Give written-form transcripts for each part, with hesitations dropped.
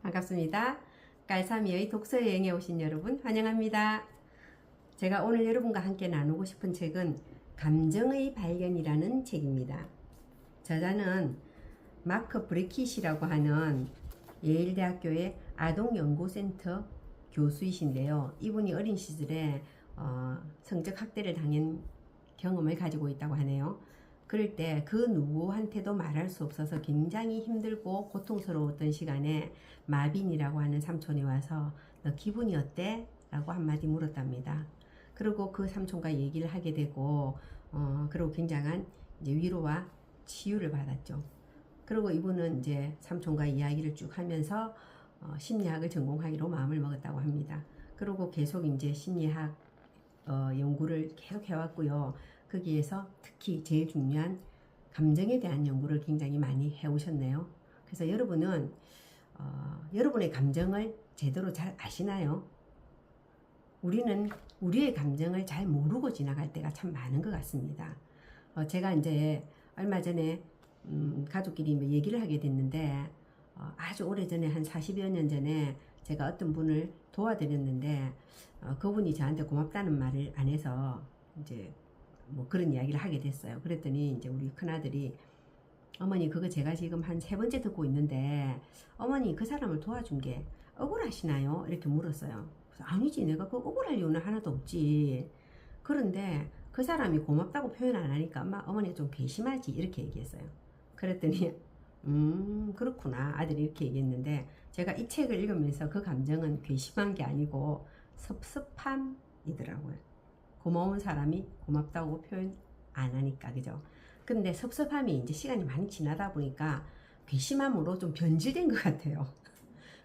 반갑습니다. 깔삼이의 독서 여행에 오신 여러분 환영합니다. 제가 오늘 여러분과 함께 나누고 싶은 책은 감정의 발견이라는 책입니다. 저자는 마크 브레킷이라고 하는 예일대학교의 아동연구센터 교수이신데요. 이분이 어린 시절에 성적 학대를 당한 경험을 가지고 있다고 하네요. 그럴 때 그 누구한테도 말할 수 없어서 굉장히 힘들고 고통스러웠던 시간에 마빈이라고 하는 삼촌이 와서 너 기분이 어때? 라고 한마디 물었답니다. 그리고 그 삼촌과 얘기를 하게 되고 그리고 굉장한 이제 위로와 치유를 받았죠. 그리고 이분은 이제 삼촌과 이야기를 쭉 하면서 심리학을 전공하기로 마음을 먹었다고 합니다. 그리고 계속 이제 심리학 연구를 계속 해왔고요. 거기에서 특히 제일 중요한 감정에 대한 연구를 굉장히 많이 해오셨네요. 그래서 여러분은 여러분의 감정을 제대로 잘 아시나요? 우리는 우리의 감정을 잘 모르고 지나갈 때가 참 많은 것 같습니다. 제가 이제 얼마 전에 가족끼리 뭐 얘기를 하게 됐는데 아주 오래전에 한 40여 년 전에 제가 어떤 분을 도와드렸는데 그분이 저한테 고맙다는 말을 안 해서 이제 뭐 그런 이야기를 하게 됐어요. 그랬더니 이제 우리 큰아들이 어머니 그거 제가 지금 한 3번째 듣고 있는데 어머니 그 사람을 도와준 게 억울하시나요? 이렇게 물었어요. 그래서 아니지 내가 그 억울할 이유는 하나도 없지. 그런데 그 사람이 고맙다고 표현 안 하니까 어머니가 좀 괘씸하지 이렇게 얘기했어요. 그랬더니 그렇구나 아들이 이렇게 얘기했는데 제가 이 책을 읽으면서 그 감정은 괘씸한 게 아니고 섭섭함이더라고요. 고마운 사람이 고맙다고 표현 안 하니까 그죠? 근데 섭섭함이 이제 시간이 많이 지나다 보니까 괘씸함으로 좀 변질된 것 같아요.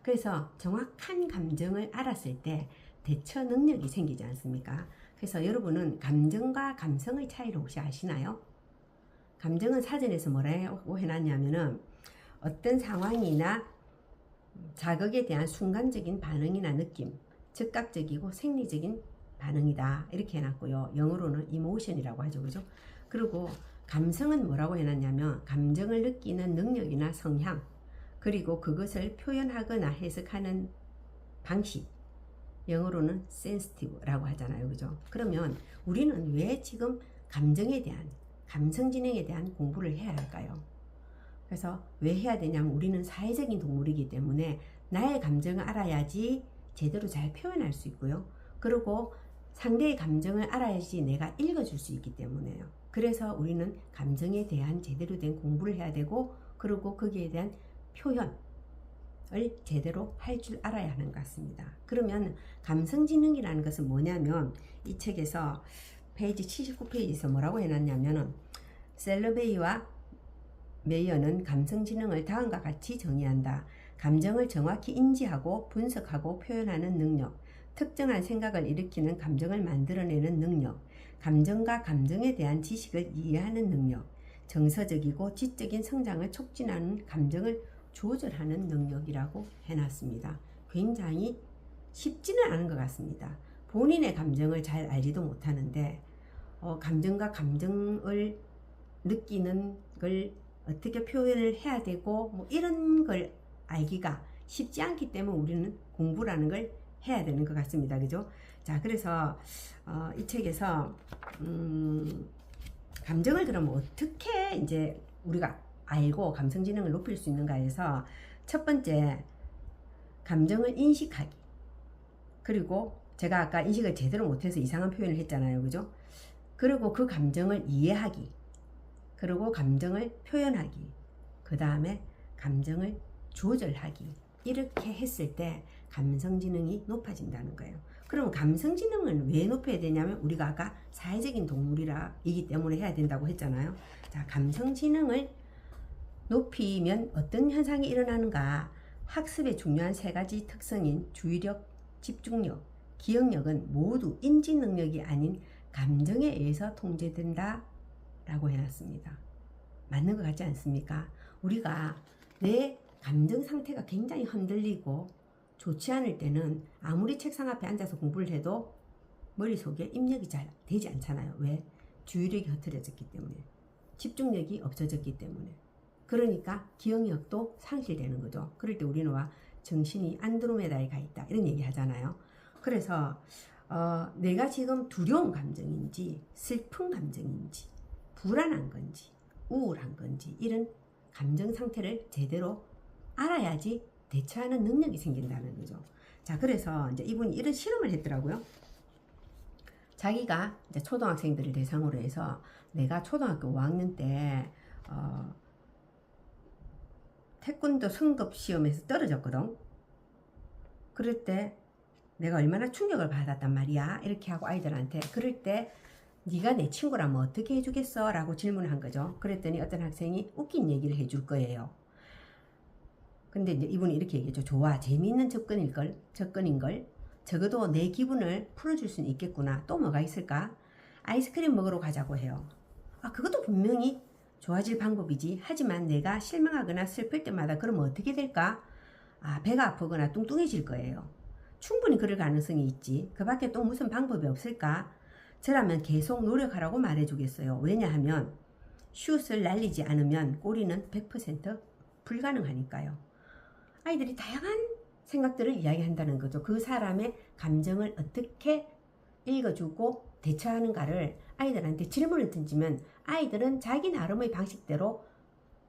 그래서 정확한 감정을 알았을 때 대처 능력이 생기지 않습니까? 그래서 여러분은 감정과 감성의 차이를 혹시 아시나요? 감정은 사전에서 뭐라고 해놨냐면은 어떤 상황이나 자극에 대한 순간적인 반응이나 느낌, 즉각적이고 생리적인 반응이다 이렇게 해놨고요. 영어로는 emotion이라고 하죠. 그죠? 그리고 감성은 뭐라고 해놨냐면 감정을 느끼는 능력이나 성향 그리고 그것을 표현하거나 해석하는 방식 영어로는 sensitive라고 하잖아요. 그죠? 그러면 우리는 왜 지금 감정에 대한 감성지능에 대한 공부를 해야 할까요? 그래서 왜 해야 되냐면 우리는 사회적인 동물이기 때문에 나의 감정을 알아야지 제대로 잘 표현할 수 있고요. 그리고 상대의 감정을 알아야지 내가 읽어줄 수 있기 때문에요. 그래서 우리는 감정에 대한 제대로 된 공부를 해야 되고 그리고 거기에 대한 표현을 제대로 할 줄 알아야 하는 것 같습니다. 그러면 감성지능이라는 것은 뭐냐면 이 책에서 페이지 79페이지에서 뭐라고 해놨냐면은 셀러베이와 메이어는 감성지능을 다음과 같이 정의한다. 감정을 정확히 인지하고 분석하고 표현하는 능력, 특정한 생각을 일으키는 감정을 만들어내는 능력, 감정과 감정에 대한 지식을 이해하는 능력, 정서적이고 지적인 성장을 촉진하는 감정을 조절하는 능력이라고 해놨습니다. 굉장히 쉽지는 않은 것 같습니다. 본인의 감정을 잘 알지도 못하는데 감정과 감정을 느끼는 걸 어떻게 표현을 해야 되고 뭐 이런 걸 알기가 쉽지 않기 때문에 우리는 공부라는 걸 해야 되는 것 같습니다. 그죠? 자, 그래서 이 책에서 감정을 그러면 어떻게 이제 우리가 알고 감성지능을 높일 수 있는가 해서 첫 번째 감정을 인식하기 그리고 제가 아까 인식을 제대로 못해서 이상한 표현을 했잖아요. 그죠? 그리고 그 감정을 이해하기 그리고 감정을 표현하기 그 다음에 감정을 조절하기 이렇게 했을 때 감성지능이 높아진다는 거예요. 그럼 감성지능은 왜 높여야 되냐면 우리가 아까 사회적인 동물이기 때문에 해야 된다고 했잖아요. 자, 감성지능을 높이면 어떤 현상이 일어나는가? 학습의 중요한 3가지 특성인 주의력, 집중력, 기억력은 모두 인지 능력이 아닌 감정에 의해서 통제된다 라고 해놨습니다. 맞는 것 같지 않습니까? 우리가 내 감정 상태가 굉장히 흔들리고 좋지 않을 때는 아무리 책상 앞에 앉아서 공부를 해도 머릿속에 입력이 잘 되지 않잖아요. 왜? 주의력이 흐트러졌기 때문에 집중력이 없어졌기 때문에 그러니까 기억력도 상실되는 거죠. 그럴 때 우리는 정신이 안드로메다에 가 있다 이런 얘기 하잖아요. 그래서 내가 지금 두려운 감정인지 슬픈 감정인지 불안한 건지 우울한 건지 이런 감정 상태를 제대로 알아야지 대처하는 능력이 생긴다는 거죠. 자, 그래서 이제 이분이 이런 실험을 했더라고요. 자기가 이제 초등학생들을 대상으로 해서 내가 초등학교 5학년 때 태권도 승급 시험에서 떨어졌거든. 그럴 때 내가 얼마나 충격을 받았단 말이야. 이렇게 하고 아이들한테 그럴 때 네가 내 친구라면 어떻게 해주겠어? 라고 질문한 거죠. 그랬더니 어떤 학생이 웃긴 얘기를 해줄 거예요. 근데 이제 이분이 이렇게 얘기했죠. 좋아, 재미있는 접근인걸. 적어도 내 기분을 풀어줄 수는 있겠구나. 또 뭐가 있을까? 아이스크림 먹으러 가자고 해요. 그것도 분명히 좋아질 방법이지. 하지만 내가 실망하거나 슬플 때마다 그러면 어떻게 될까? 배가 아프거나 뚱뚱해질 거예요. 충분히 그럴 가능성이 있지. 그 밖에 또 무슨 방법이 없을까? 저라면 계속 노력하라고 말해주겠어요. 왜냐하면 슛을 날리지 않으면 골이는 100% 불가능하니까요. 아이들이 다양한 생각들을 이야기한다는 거죠. 그 사람의 감정을 어떻게 읽어주고 대처하는가를 아이들한테 질문을 던지면 아이들은 자기 나름의 방식대로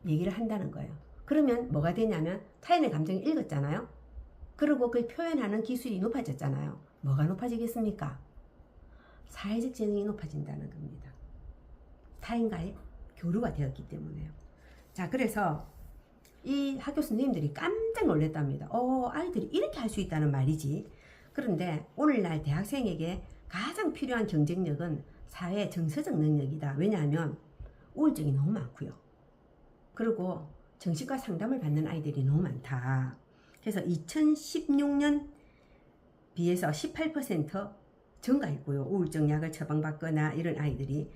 얘기를 한다는 거예요. 그러면 뭐가 되냐면 타인의 감정을 읽었잖아요. 그리고 그 표현하는 기술이 높아졌잖아요. 뭐가 높아지겠습니까? 사회적 재능이 높아진다는 겁니다. 타인과의 교류가 되었기 때문에요. 자, 그래서 이 학교 선생님들이 깜짝 놀랐답니다. 아이들이 이렇게 할 수 있다는 말이지. 그런데 오늘날 대학생에게 가장 필요한 경쟁력은 사회 정서적 능력이다. 왜냐하면 우울증이 너무 많고요. 그리고 정신과 상담을 받는 아이들이 너무 많다. 그래서 2016년 비해서 18% 증가했고요. 우울증 약을 처방받거나 이런 아이들이.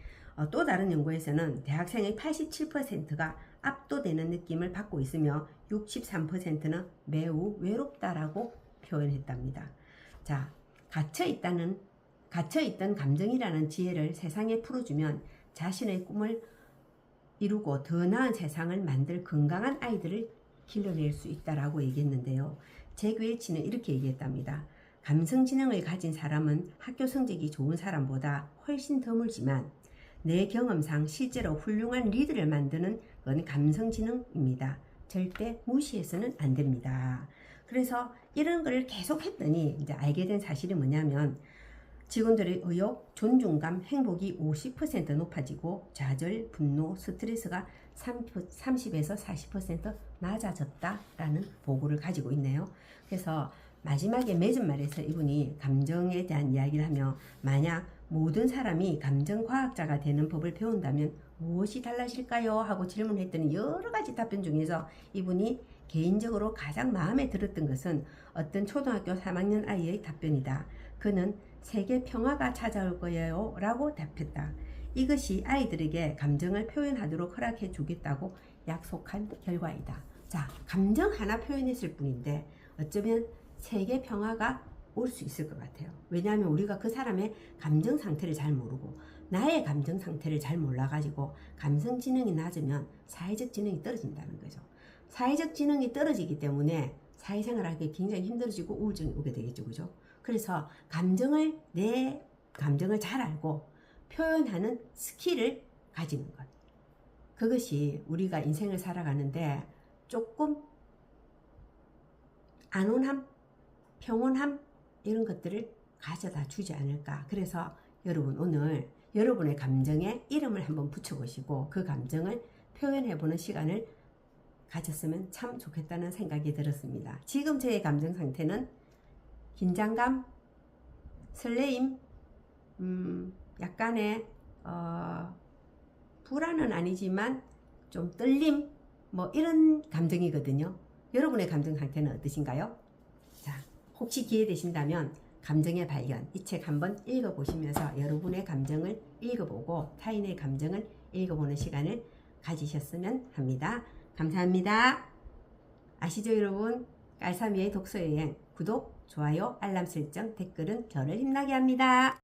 또 다른 연구에서는 대학생의 87%가 압도되는 느낌을 받고 있으며 63%는 매우 외롭다라고 표현했답니다. 자, 갇혀있던 감정이라는 지혜를 세상에 풀어주면 자신의 꿈을 이루고 더 나은 세상을 만들 건강한 아이들을 길러낼 수 있다라고 얘기했는데요. 잭 웰치는 이렇게 얘기했답니다. 감성지능을 가진 사람은 학교 성적이 좋은 사람보다 훨씬 드물지만 내 경험상 실제로 훌륭한 리더를 만드는 건 감성지능입니다. 절대 무시해서는 안 됩니다. 그래서 이런 걸 계속 했더니 이제 알게 된 사실이 뭐냐면 직원들의 의욕, 존중감, 행복이 50% 높아지고 좌절, 분노, 스트레스가 30에서 40% 낮아졌다라는 보고를 가지고 있네요. 그래서 마지막에 맺은 말에서 이분이 감정에 대한 이야기를 하며 만약 모든 사람이 감정과학자가 되는 법을 배운다면 무엇이 달라질까요? 하고 질문했더니 여러 가지 답변 중에서 이분이 개인적으로 가장 마음에 들었던 것은 어떤 초등학교 3학년 아이의 답변이다. 그는 세계 평화가 찾아올 거예요 라고 답했다. 이것이 아이들에게 감정을 표현하도록 허락해 주겠다고 약속한 결과이다. 자, 감정 하나 표현했을 뿐인데 어쩌면 세계 평화가 올 수 있을 것 같아요. 왜냐하면 우리가 그 사람의 감정 상태를 잘 모르고 나의 감정 상태를 잘 몰라가지고 감성 지능이 낮으면 사회적 지능이 떨어진다는 거죠. 사회적 지능이 떨어지기 때문에 사회생활하기 굉장히 힘들어지고 우울증이 오게 되겠죠. 그죠? 그래서 내 감정을 잘 알고 표현하는 스킬을 가지는 것. 그것이 우리가 인생을 살아가는데 조금 안온함, 평온함 이런 것들을 가져다 주지 않을까. 그래서 여러분 오늘 여러분의 감정에 이름을 한번 붙여보시고 그 감정을 표현해보는 시간을 가졌으면 참 좋겠다는 생각이 들었습니다. 지금 저의 감정 상태는 긴장감, 설레임, 약간의 불안은 아니지만 좀 떨림 뭐 이런 감정이거든요. 여러분의 감정 상태는 어떠신가요? 자, 혹시 기회 되신다면 감정의 발견 이 책 한번 읽어보시면서 여러분의 감정을 읽어보고 타인의 감정을 읽어보는 시간을 가지셨으면 합니다. 감사합니다. 아시죠 여러분? 깔삼이의 독서여행 구독, 좋아요, 알람 설정, 댓글은 저를 힘나게 합니다.